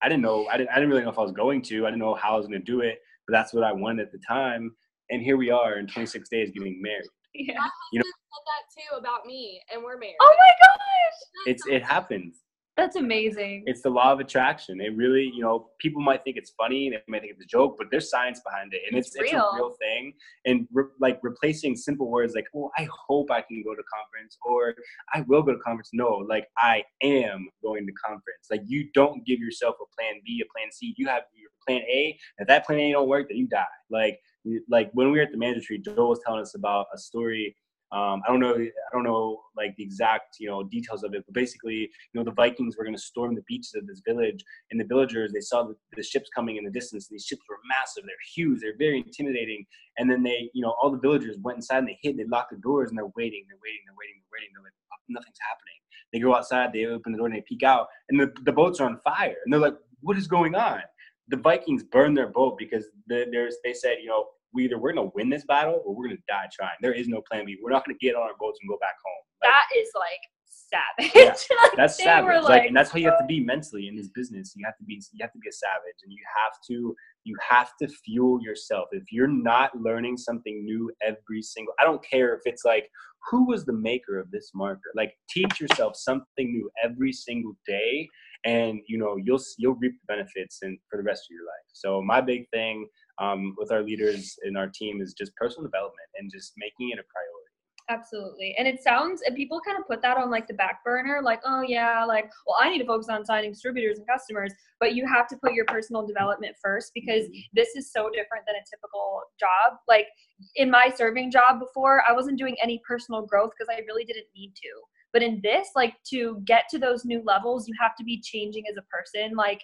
I didn't know, I didn't really know if I was going to, I didn't know how I was going to do it, but that's what I wanted at the time. And here we are in 26 days getting married. Yeah. My You know, husband said that too about me, and we're married. Oh my gosh. it happens. That's amazing. It's the law of attraction. It really, you know, people might think it's funny, they might think it's a joke, but there's science behind it, and it's a real thing. And like replacing simple words like, "Oh, I hope I can go to conference," or "I will go to conference." No, like I am going to conference. Like you don't give yourself a plan B, a plan C. You have your plan A. If that plan A don't work, then you die. Like when we were at the manager tree, Joel was telling us about a story. I don't know like the exact, you know, details of it, but basically, you know, the Vikings were going to storm the beaches of this village, and the villagers, they saw the ships coming in the distance, and these ships were massive, they're huge, they're very intimidating. And then they, you know, all the villagers went inside and they hid, they locked the doors, and they're waiting. They're like, oh, nothing's happening. They go outside, they open the door, and they peek out, and the boats are on fire, and they're like, what is going on? The Vikings burned their boat because they said, you know, we're going to win this battle or we're going to die trying. There is no plan B. We're not going to get on our boats and go back home. Like, that is like savage. Yeah, like, that's savage. Like, and that's how you have to be mentally in this business. You have to be a savage, and you have to fuel yourself. If you're not learning something new every single, I don't care if it's like, who was the maker of this marker? Like, teach yourself something new every single day, and you know you'll reap the benefits and for the rest of your life. So my big thing with our leaders in our team is just personal development and just making it a priority. Absolutely. And it sounds, and people kind of put that on like the back burner, like, oh yeah, like, well, I need to focus on signing distributors and customers, but you have to put your personal development first, because this is so different than a typical job. Like in my serving job before, I wasn't doing any personal growth because I really didn't need to. But in this, like, to get to those new levels, you have to be changing as a person. Like,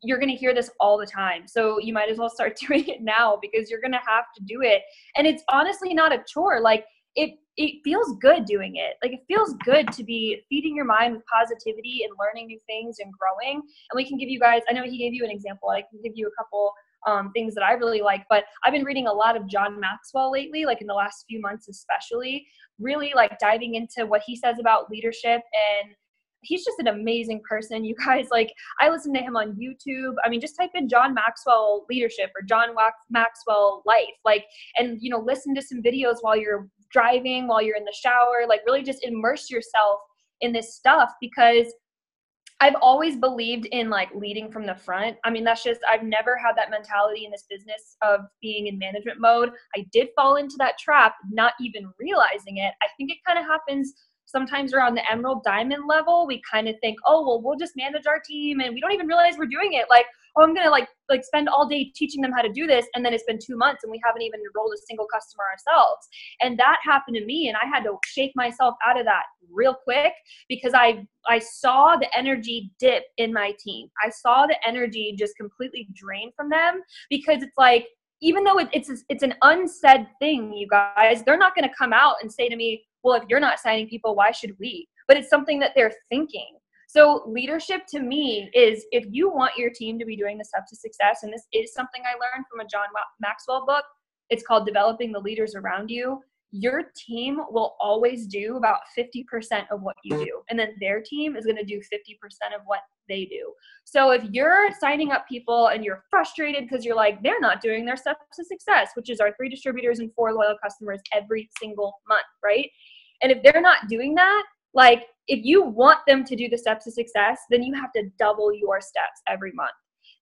you're going to hear this all the time. So you might as well start doing it now, because you're going to have to do it. And it's honestly not a chore. Like, it feels good doing it. Like, it feels good to be feeding your mind with positivity and learning new things and growing. And we can give you guys, I know he gave you an example. I can give you a couple things that I really like, but I've been reading a lot of John Maxwell lately, like in the last few months, especially really like diving into what he says about leadership. And he's just an amazing person. You guys, like, I listen to him on YouTube. I mean, just type in John Maxwell leadership or John Maxwell life, like, and, you know, listen to some videos while you're driving, while you're in the shower, like really just immerse yourself in this stuff, because I've always believed in like leading from the front. I mean, that's just, I've never had that mentality in this business of being in management mode. I did fall into that trap, not even realizing it. I think it kind of happens sometimes around the emerald diamond level. We kind of think, oh, well, we'll just manage our team, and we don't even realize we're doing it. Like, oh, I'm going to like spend all day teaching them how to do this. And then it's been 2 months and we haven't even enrolled a single customer ourselves. And that happened to me. And I had to shake myself out of that real quick, because I saw the energy dip in my team. I saw the energy just completely drain from them, because it's like, even though it's an unsaid thing, you guys, they're not going to come out and say to me, well, if you're not signing people, why should we? But it's something that they're thinking. So leadership to me is, if you want your team to be doing the steps to success, and this is something I learned from a John Maxwell book, it's called Developing the Leaders Around You. Your team will always do about 50% of what you do. And then their team is going to do 50% of what they do. So if you're signing up people and you're frustrated because you're like, they're not doing their steps to success, which is our 3 distributors and 4 loyal customers every single month, right? And if they're not doing that, like, if you want them to do the steps to success, then you have to double your steps every month.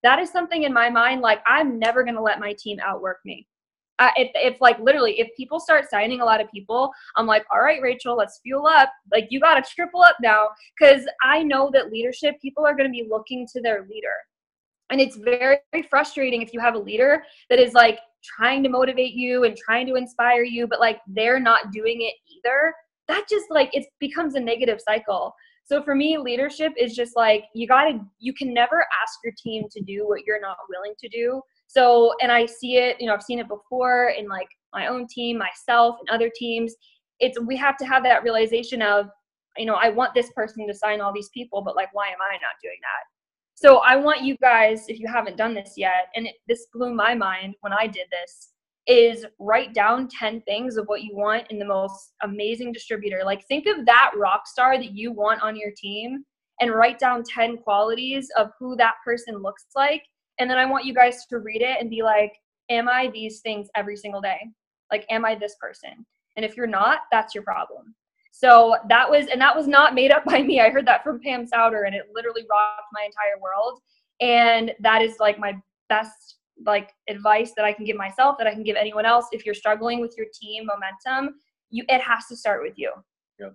That is something in my mind, like, I'm never going to let my team outwork me. If like literally, if people start signing a lot of people, I'm like, all right, Rachel, let's fuel up. Like, you got to triple up now, because I know that leadership, people are going to be looking to their leader. And it's very, very frustrating if you have a leader that is like trying to motivate you and trying to inspire you, but like they're not doing it either. That just like, it becomes a negative cycle. So for me, leadership is just like, you can never ask your team to do what you're not willing to do. So, and I see it, I've seen it before in like my own team, myself and other teams. We have to have that realization of, I want this person to sign all these people, but like, why am I not doing that? So I want you guys, if you haven't done this yet, and this blew my mind when I did this, is write down 10 things of what you want in the most amazing distributor. Like, think of that rock star that you want on your team and write down 10 qualities of who that person looks like. And then I want you guys to read it and be like, am I these things every single day? Like, am I this person? And if you're not, that's your problem. So that was not made up by me. I heard that from Pam Souter, and it literally rocked my entire world. And that is like my best like advice that I can give myself, that I can give anyone else. If you're struggling with your team momentum, it has to start with you. Yep.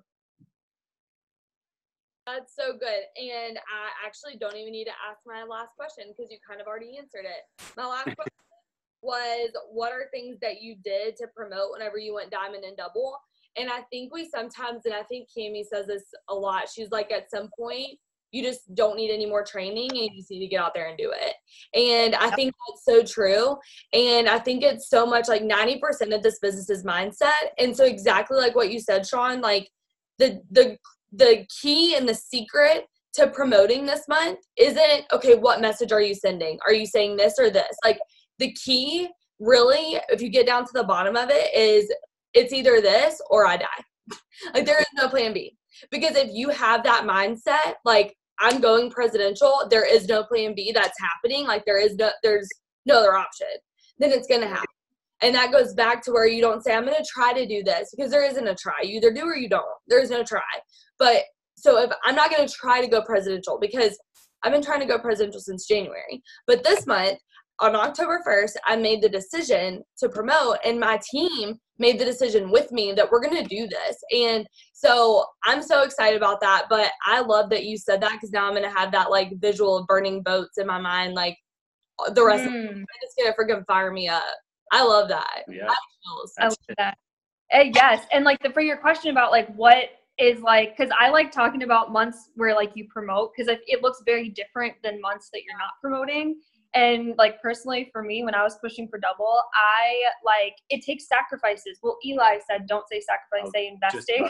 That's so good. And I actually don't even need to ask my last question, because you kind of already answered it. My last question was, what are things that you did to promote whenever you went diamond and double? And I think we sometimes, and I think Cami says this a lot, she's like, at some point, you just don't need any more training, and you just need to get out there and do it. And I think that's so true. And I think it's so much like 90% of this business is mindset. And so exactly like what you said, Sean, like the key and the secret to promoting this month isn't, okay, what message are you sending? Are you saying this or this? Like, the key really, if you get down to the bottom of it, is it's either this or I die. Like, there is no plan B. Because if you have that mindset, like, I'm going presidential, there is no plan B that's happening, like there's no other option, then it's going to happen. And that goes back to where you don't say, I'm going to try to do this, because there isn't a try. You either do or you don't. There's no try. But so if I'm not going to try to go presidential, because I've been trying to go presidential since January. But this month, on October 1st, I made the decision to promote, and my team made the decision with me that we're going to do this. And so I'm so excited about that. But I love that you said that, because now I'm going to have that like visual of burning boats in my mind. Like, the rest of it, it's going to freaking fire me up. I love that. Yeah. I love that. Yes. And like for your question about like what is like, because I like talking about months where like you promote, because it looks very different than months that you're not promoting. And like personally for me, when I was pushing for double, it takes sacrifices. Well, Eli said, don't say sacrifice, say investing.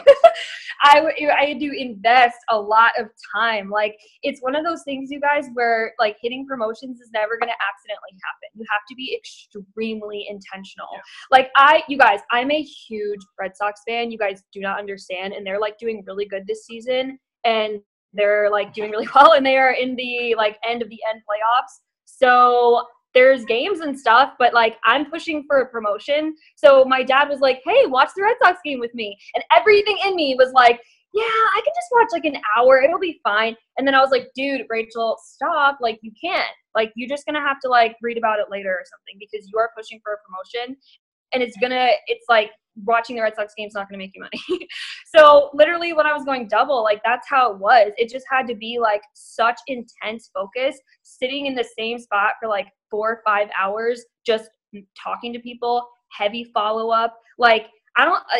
I had to invest a lot of time. Like, it's one of those things, you guys, where like hitting promotions is never going to accidentally happen. You have to be extremely intentional. Yeah. Like you guys, I'm a huge Red Sox fan. You guys do not understand. And they're like doing really good this season. And they're like doing really well. And they are in the like end of the end playoffs. So there's games and stuff, but like I'm pushing for a promotion. So my dad was like, hey, watch the Red Sox game with me. And everything in me was like, yeah, I can just watch like an hour. It'll be fine. And then I was like, dude, Rachel, stop. Like, you can't. Like, you're just going to have to like read about it later or something because you are pushing for a promotion and it's like watching the Red Sox game's not going to make you money. So literally when I was going double, like that's how it was. It just had to be like such intense focus, sitting in the same spot for like 4 or 5 hours, just talking to people, heavy follow-up. Like,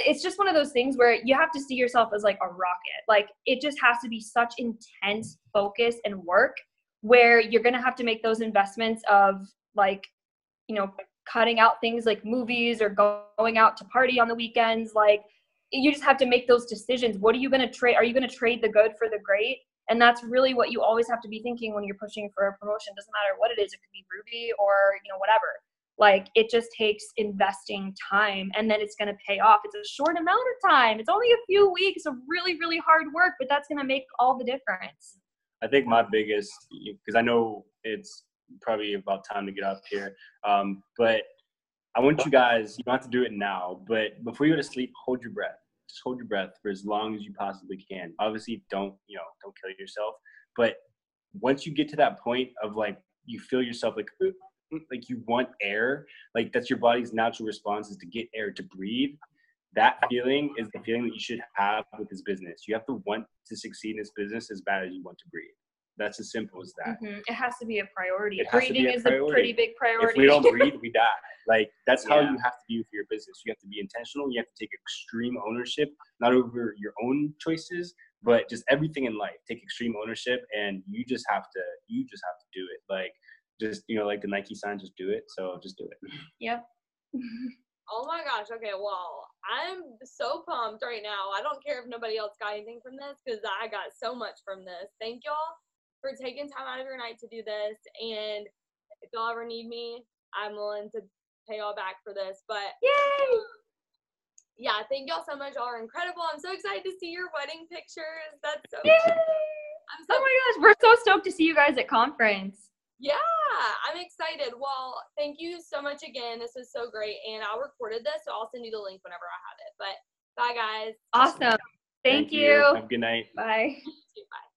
it's just one of those things where you have to see yourself as like a rocket. Like, it just has to be such intense focus and work where you're going to have to make those investments of like, you know, cutting out things like movies or going out to party on the weekends. Like, you just have to make those decisions. What are you going to trade? Are you going to trade the good for the great? And that's really what you always have to be thinking when you're pushing for a promotion. Doesn't matter what it is. It could be Ruby or, you know, whatever. Like, it just takes investing time, and then it's going to pay off. It's a short amount of time. It's only a few weeks of really, really hard work, but that's going to make all the difference. I think my biggest, because I know it's probably about time to get up here, but I want you guys, you don't have to do it now, but before you go to sleep, hold your breath. Just hold your breath for as long as you possibly can. Obviously, don't kill yourself, but once you get to that point of like, you feel yourself like you want air, like that's your body's natural response is to get air, to breathe. That feeling is the feeling that you should have with this business. You have to want to succeed in this business as bad as you want to breathe. That's as simple as that. Mm-hmm. It has to be a priority. Breathing is a pretty big priority. If we don't breathe, we die. Like, that's how you have to be with your business. You have to be intentional. You have to take extreme ownership, not over your own choices, but just everything in life. Take extreme ownership, and you just have to do it. Like, just, like the Nike sign, just do it. So just do it. Yep. Oh my gosh. Okay. Well, I'm so pumped right now. I don't care if nobody else got anything from this because I got so much from this. Thank y'all for taking time out of your night to do this. And if y'all ever need me, I'm willing to pay y'all back for this. But yay! Yeah, thank y'all so much. Y'all are incredible. I'm so excited to see your wedding pictures. That's so yay! cute. Oh my gosh, we're so stoked to see you guys at conference. Yeah, I'm excited. Well, thank you so much again. This was so great. And I recorded this, so I'll send you the link whenever I have it. But bye, guys. Awesome. Thank you. Have a good night. Bye. Bye.